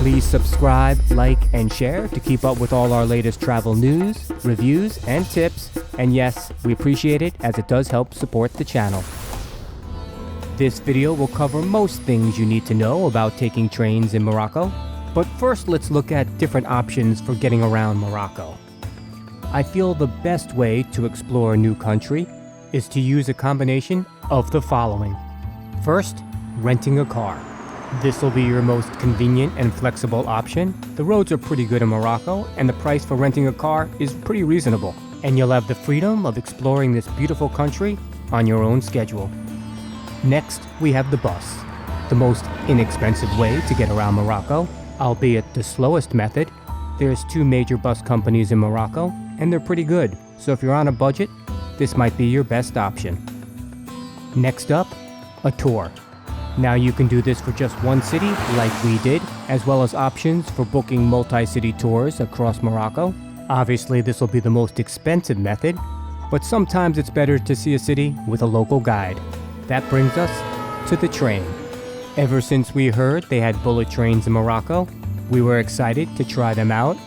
Please subscribe, like, and share to keep up with all our latest travel news, reviews, and tips. And yes, we appreciate it as it does help support the channel. This video will cover most things you need to know about taking trains in Morocco. But first, let's look at different options for getting around Morocco. I feel the best way to explore a new country is to use a combination of the following. First, renting a car. This will be your most convenient and flexible option. The roads are pretty good in Morocco, and the price for renting a car is pretty reasonable. And you'll have the freedom of exploring this beautiful country on your own schedule. Next, we have the bus, the most inexpensive way to get around Morocco, albeit the slowest method. There's 2 major bus companies in Morocco, and they're pretty good, so if you're on a budget, this might be your best option. Next up, a tour. Now you can do this for just one city, like we did, as well as options for booking multi-city tours across Morocco. Obviously, this will be the most expensive method, but sometimes it's better to see a city with a local guide. That brings us to the train. Ever since we heard they had bullet trains in Morocco, we were excited to try them out,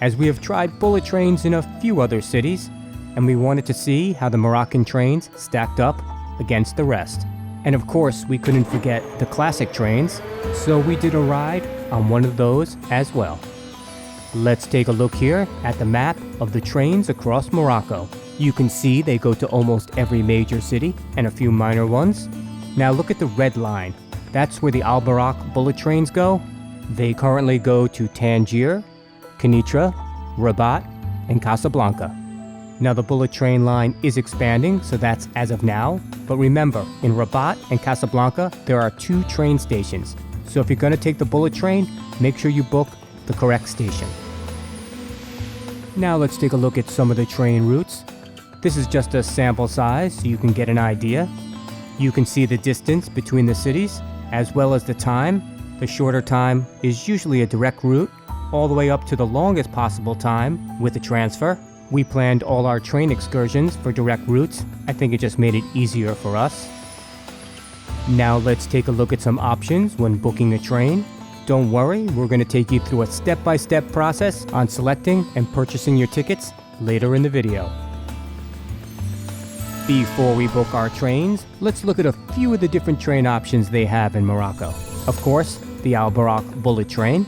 as we have tried bullet trains in a few other cities, and we wanted to see how the Moroccan trains stacked up against the rest. And of course, we couldn't forget the classic trains, so we did a ride on one of those as well. Let's take a look here at the map of the trains across Morocco. You can see they go to almost every major city and a few minor ones. Now look at the red line. That's where the Boraq bullet trains go. They currently go to Tangier, Kenitra, Rabat, and Casablanca. Now the bullet train line is expanding, so that's as of now. But remember, in Rabat and Casablanca, there are 2 train stations. So if you're going to take the bullet train, make sure you book the correct station. Now let's take a look at some of the train routes. This is just a sample size so you can get an idea. You can see the distance between the cities, as well as the time. The shorter time is usually a direct route, all the way up to the longest possible time with a transfer. We planned all our train excursions for direct routes. I think it just made it easier for us. Now let's take a look at some options when booking a train. Don't worry, we're going to take you through a step-by-step process on selecting and purchasing your tickets later in the video. Before we book our trains, let's look at a few of the different train options they have in Morocco. Of course, the Boraq bullet train.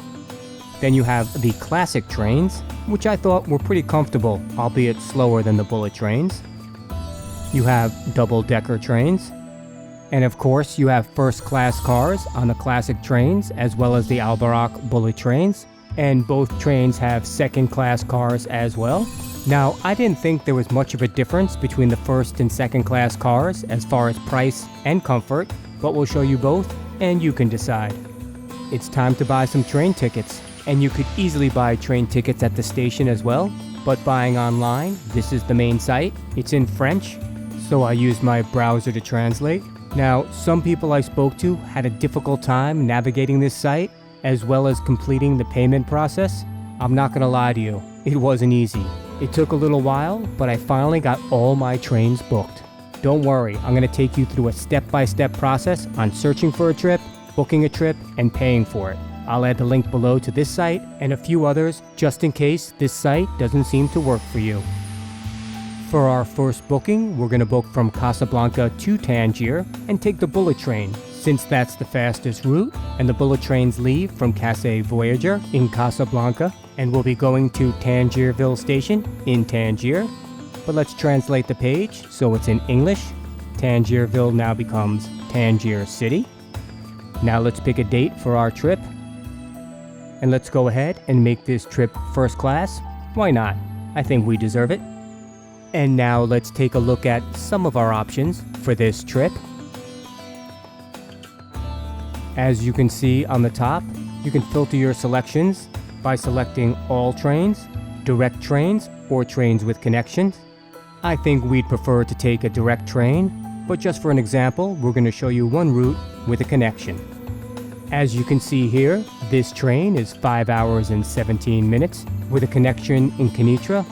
Then you have the classic trains, which I thought were pretty comfortable, albeit slower than the bullet trains. You have double-decker trains. And of course, you have first-class cars on the classic trains, as well as the Boraq bullet trains. And both trains have second-class cars as well. Now, I didn't think there was much of a difference between the first and second-class cars as far as price and comfort, but we'll show you both, and you can decide. It's time to buy some train tickets. And you could easily buy train tickets at the station as well, but buying online, this is the main site. It's in French, so I used my browser to translate. Now, some people I spoke to had a difficult time navigating this site, as well as completing the payment process. I'm not gonna lie to you, it wasn't easy. It took a little while, but I finally got all my trains booked. Don't worry, I'm gonna take you through a step-by-step process on searching for a trip, booking a trip, and paying for it. I'll add the link below to this site and a few others just in case this site doesn't seem to work for you. For our first booking, we're going to book from Casablanca to Tangier and take the bullet train, since that's the fastest route, and the bullet trains leave from Casé Voyager in Casablanca and will be going to Tangierville Station in Tangier. But let's translate the page so it's in English. Tangierville now becomes Tangier City. Now let's pick a date for our trip. And let's go ahead and make this trip first class. Why not? I think we deserve it. And now let's take a look at some of our options for this trip. As you can see on the top, you can filter your selections by selecting all trains, direct trains, or trains with connections. I think we'd prefer to take a direct train, but just for an example, we're going to show you one route with a connection. As you can see here, this train is 5 hours and 17 minutes with a connection in Kenitra.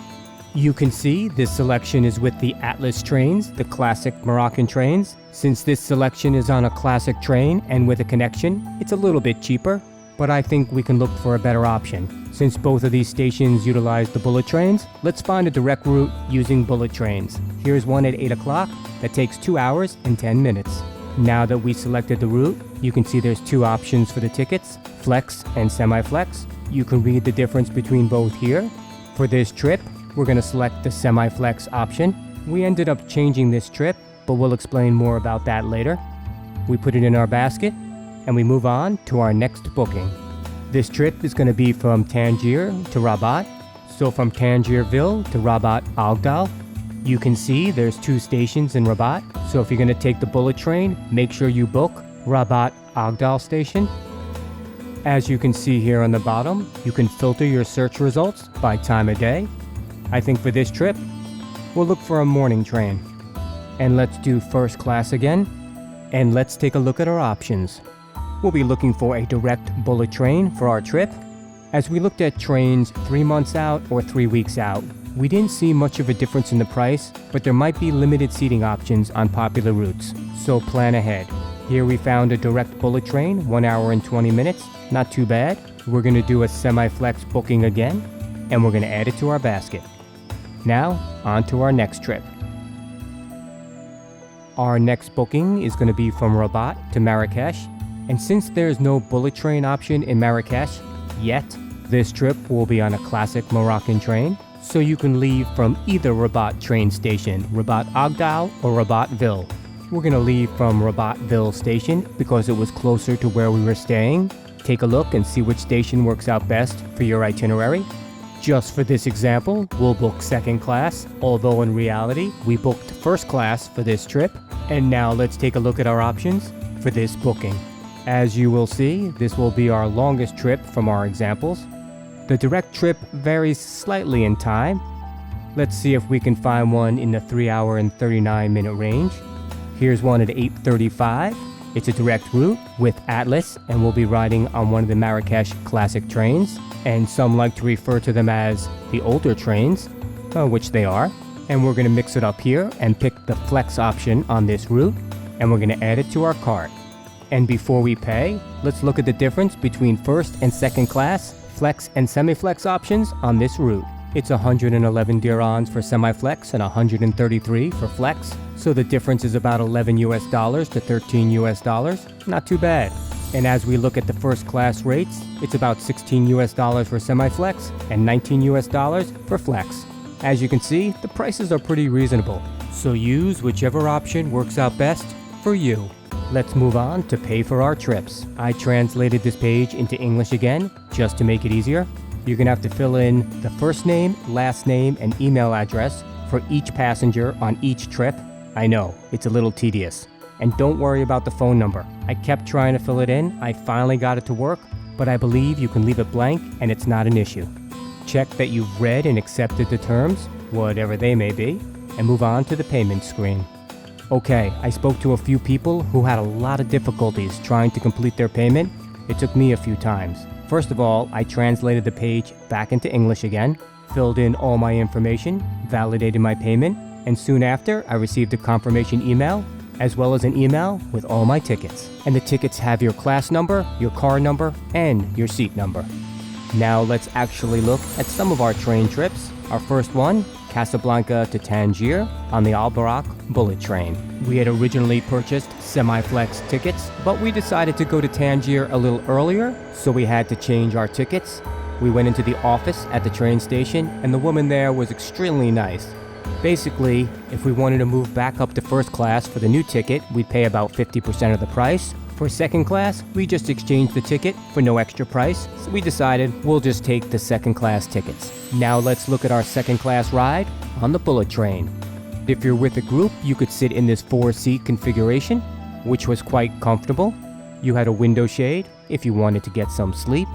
You can see this selection is with the Atlas trains, the classic Moroccan trains. Since this selection is on a classic train and with a connection, it's a little bit cheaper, but I think we can look for a better option. Since both of these stations utilize the bullet trains, let's find a direct route using bullet trains. Here's one at 8 o'clock that takes 2 hours and 10 minutes. Now that we selected the route, you can see there's two options for the tickets, flex and semi-flex. You can read the difference between both here. For this trip, we're going to select the semi-flex option. We ended up changing this trip, but we'll explain more about that later. We put it in our basket, and we move on to our next booking. This trip is going to be from Tangier to Rabat. So from Tangierville to Rabat Agdal. You can see there's two stations in Rabat. So if you're going to take the bullet train, make sure you book Rabat Agdal station. As you can see here on the bottom, you can filter your search results by time of day. I think for this trip, we'll look for a morning train. And let's do first class again. And let's take a look at our options. We'll be looking for a direct bullet train for our trip. As we looked at trains 3 months out or 3 weeks out, we didn't see much of a difference in the price, but there might be limited seating options on popular routes, so plan ahead. Here we found a direct bullet train, 1 hour and 20 minutes, not too bad. We're going to do a semi-flex booking again, and we're going to add it to our basket. Now, on to our next trip. Our next booking is going to be from Rabat to Marrakesh, and since there's no bullet train option in Marrakesh yet, this trip will be on a classic Moroccan train. So you can leave from either Rabat train station, Rabat Agdal or Rabatville. We're going to leave from Rabatville station because it was closer to where we were staying. Take a look and see which station works out best for your itinerary. Just for this example, we'll book second class, although in reality, we booked first class for this trip. And now let's take a look at our options for this booking. As you will see, this will be our longest trip from our examples. The direct trip varies slightly in time. Let's see if we can find one in the 3 hour and 39 minute range. Here's one at 8:35. It's a direct route with Atlas, and we'll be riding on one of the Marrakesh classic trains. And some like to refer to them as the older trains, which they are. And we're going to mix it up here and pick the flex option on this route, and we're going to add it to our cart. And before we pay, let's look at the difference between first and second class, flex and semi-flex options on this route. It's 111 dirhams for semi-flex and 133 for flex. So the difference is about $11 to $13. Not too bad. And as we look at the first class rates, it's about $16 for semi-flex and $19 for flex. As you can see, the prices are pretty reasonable. So use whichever option works out best for you. Let's move on to pay for our trips. I translated this page into English again, just to make it easier. You're gonna have to fill in the first name, last name, and email address for each passenger on each trip. I know, it's a little tedious. And don't worry about the phone number. I kept trying to fill it in, I finally got it to work, but I believe you can leave it blank and it's not an issue. Check that you've read and accepted the terms, whatever they may be, and move on to the payment screen. Okay, I spoke to a few people who had a lot of difficulties trying to complete their payment. It took me a few times. First of all, I translated the page back into English again, filled in all my information, validated my payment, and soon after, I received a confirmation email, as well as an email with all my tickets. And the tickets have your class number, your car number, and your seat number. Now let's actually look at some of our train trips. Our first one, Casablanca to Tangier on the Boraq bullet train. We had originally purchased semi-flex tickets, but we decided to go to Tangier a little earlier, so we had to change our tickets. We went into the office at the train station, and the woman there was extremely nice. Basically, if we wanted to move back up to first class for the new ticket, we'd pay about 50% of the price. For second class, we just exchanged the ticket for no extra price, so we decided we'll just take the second class tickets. Now let's look at our second class ride on the bullet train. If you're with a group, you could sit in this 4-seat configuration, which was quite comfortable. You had a window shade if you wanted to get some sleep.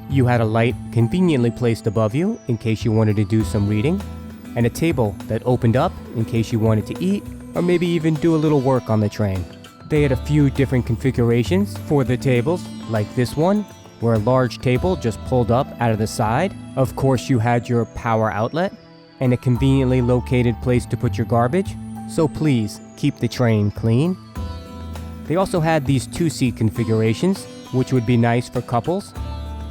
You had a light conveniently placed above you in case you wanted to do some reading, and a table that opened up in case you wanted to eat or maybe even do a little work on the train. They had a few different configurations for the tables, like this one, where a large table just pulled up out of the side. Of course, you had your power outlet and a conveniently located place to put your garbage, so please keep the train clean. They also had these 2-seat configurations, which would be nice for couples.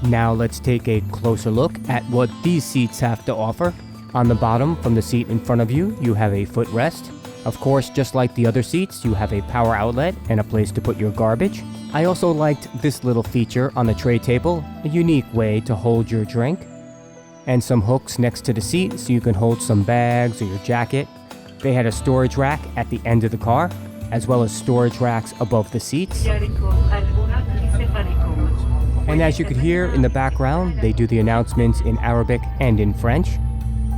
Now let's take a closer look at what these seats have to offer. On the bottom, from the seat in front of you, you have a footrest. Of course, just like the other seats, you have a power outlet and a place to put your garbage. I also liked this little feature on the tray table, a unique way to hold your drink. And some hooks next to the seat so you can hold some bags or your jacket. They had a storage rack at the end of the car, as well as storage racks above the seats. And as you could hear in the background, they do the announcements in Arabic and in French.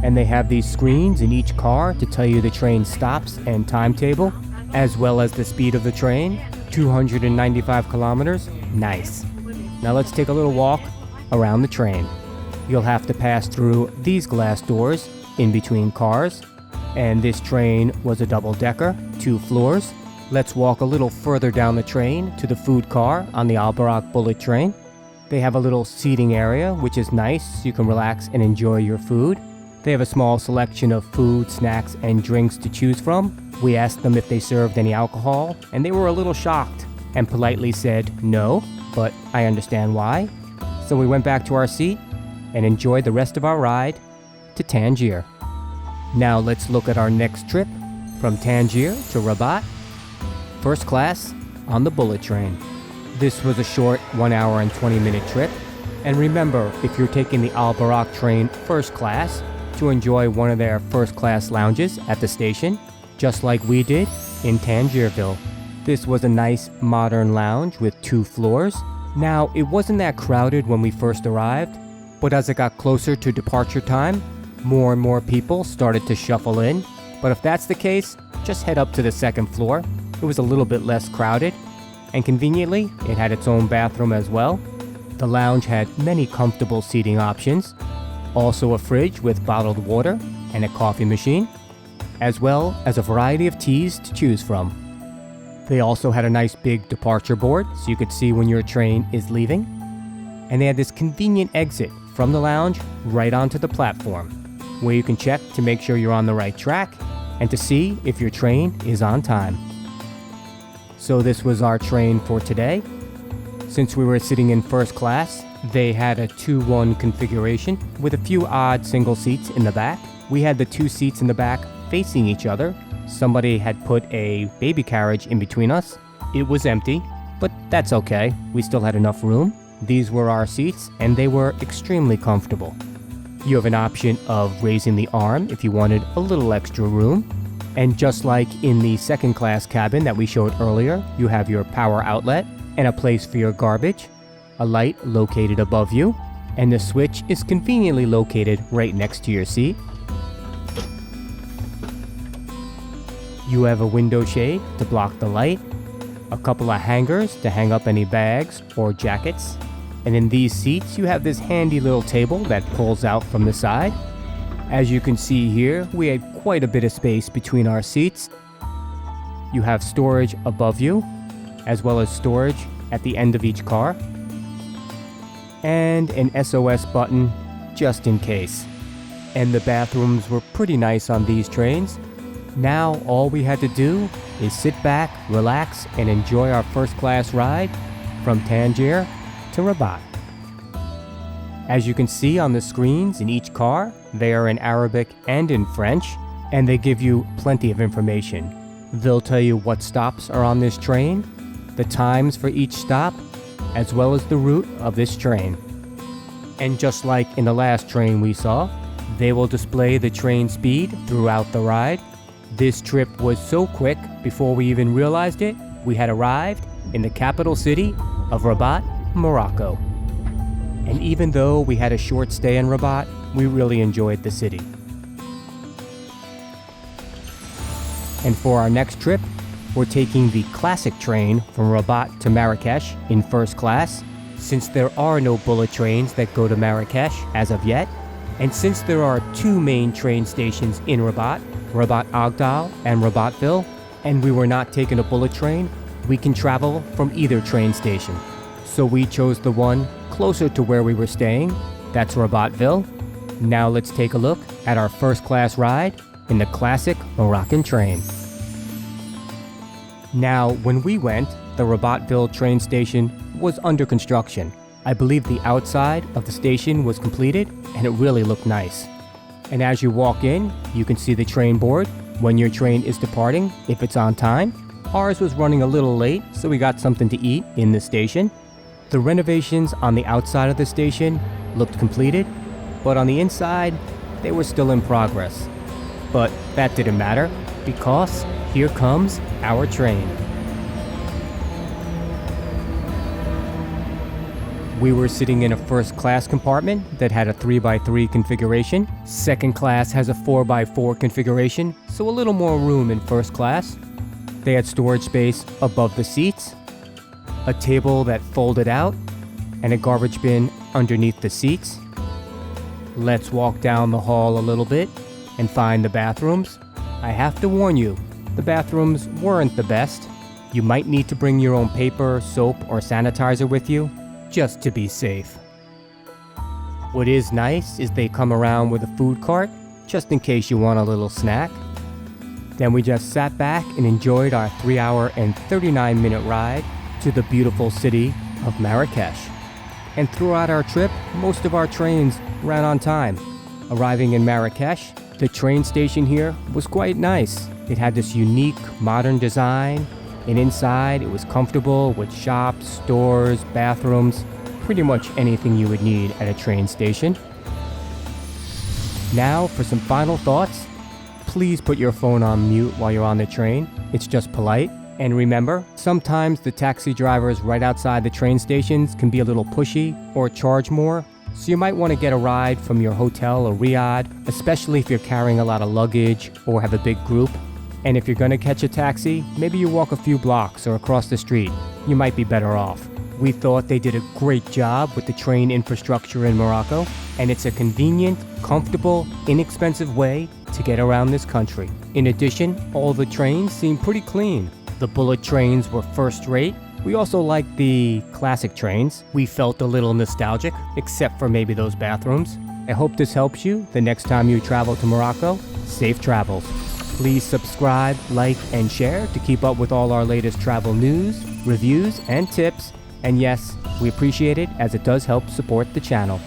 And they have these screens in each car to tell you the train stops and timetable, as well as the speed of the train, 295 kilometers. Nice. Now let's take a little walk around the train. You'll have to pass through these glass doors in between cars. And this train was a double-decker, 2 floors. Let's walk a little further down the train to the food car on the Boraq bullet train. They have a little seating area, which is nice, so you can relax and enjoy your food. They have a small selection of food, snacks, and drinks to choose from. We asked them if they served any alcohol, and they were a little shocked and politely said no, but I understand why. So we went back to our seat and enjoyed the rest of our ride to Tangier. Now let's look at our next trip from Tangier to Rabat. First class on the bullet train. This was a short 1 hour and 20-minute trip. And remember, if you're taking the Boraq train first class, to enjoy one of their first class lounges at the station, just like we did in Tangierville. This was a nice modern lounge with 2 floors. Now, it wasn't that crowded when we first arrived, but as it got closer to departure time, more and more people started to shuffle in. But if that's the case, just head up to the second floor. It was a little bit less crowded, and conveniently, it had its own bathroom as well. The lounge had many comfortable seating options, also a fridge with bottled water and a coffee machine, as well as a variety of teas to choose from. They also had a nice big departure board so you could see when your train is leaving. And they had this convenient exit from the lounge right onto the platform, where you can check to make sure you're on the right track and to see if your train is on time. So this was our train for today. Since we were sitting in first class, they had a 2-1 configuration with a few odd single seats in the back. We had the 2 seats in the back facing each other. Somebody had put a baby carriage in between us. It was empty, but that's okay. We still had enough room. These were our seats, and they were extremely comfortable. You have an option of raising the arm if you wanted a little extra room. And just like in the second class cabin that we showed earlier, you have your power outlet and a place for your garbage, a light located above you, and the switch is conveniently located right next to your seat. You have a window shade to block the light, a couple of hangers to hang up any bags or jackets, and in these seats you have this handy little table that pulls out from the side. As you can see here, we had quite a bit of space between our seats. You have storage above you, as well as storage at the end of each car, and an SOS button just in case. And the bathrooms were pretty nice on these trains. Now all we had to do is sit back, relax, and enjoy our first class ride from Tangier to Rabat. As you can see on the screens in each car, they are in Arabic and in French, and they give you plenty of information. They'll tell you what stops are on this train, the times for each stop, as well as the route of this train. And just like in the last train we saw, they will display the train speed throughout the ride. This trip was so quick, before we even realized it, we had arrived in the capital city of Rabat, Morocco. And even though we had a short stay in Rabat, we really enjoyed the city. And for our next trip, we're taking the Calssic train from Rabat to Marrakesh in first class, since there are no bullet trains that go to Marrakesh as of yet, and since there are 2 main train stations in Rabat, Rabat Agdal and Rabatville, and we were not taking a bullet train, we can travel from either train station. So we chose the one closer to where we were staying, that's Rabatville. Now let's take a look at our first class ride in the Calssic Moroccan train. Now, when we went, the Rabatville train station was under construction. I believe the outside of the station was completed and it really looked nice. And as you walk in, you can see the train board when your train is departing, if it's on time. Ours was running a little late, so we got something to eat in the station. The renovations on the outside of the station looked completed, but on the inside, they were still in progress. But that didn't matter, because here comes our train. We were sitting in a first class compartment that had a 3x3 configuration. Second class has a 4x4 configuration, so a little more room in first class. They had storage space above the seats, a table that folded out, and a garbage bin underneath the seats. Let's walk down the hall a little bit and find the bathrooms. I have to warn you, the bathrooms weren't the best. You might need to bring your own paper, soap, or sanitizer with you, just to be safe. What is nice is they come around with a food cart, just in case you want a little snack. Then we just sat back and enjoyed our 3-hour and 39-minute ride to the beautiful city of Marrakesh. And throughout our trip, most of our trains ran on time. Arriving in Marrakesh, the train station here was quite nice. It had this unique modern design, and inside it was comfortable with shops, stores, bathrooms, pretty much anything you would need at a train station. Now for some final thoughts. Please put your phone on mute while you're on the train. It's just polite. And remember, sometimes the taxi drivers right outside the train stations can be a little pushy or charge more. So you might want to get a ride from your hotel or riad, especially if you're carrying a lot of luggage or have a big group. And if you're going to catch a taxi, maybe you walk a few blocks or across the street. You might be better off. We thought they did a great job with the train infrastructure in Morocco, and it's a convenient, comfortable, inexpensive way to get around this country. In addition, all the trains seem pretty clean. The bullet trains were first rate. We also liked the classic trains. We felt a little nostalgic, except for maybe those bathrooms. I hope this helps you the next time you travel to Morocco. Safe travels. Please subscribe, like, and share to keep up with all our latest travel news, reviews, and tips. And yes, we appreciate it as it does help support the channel.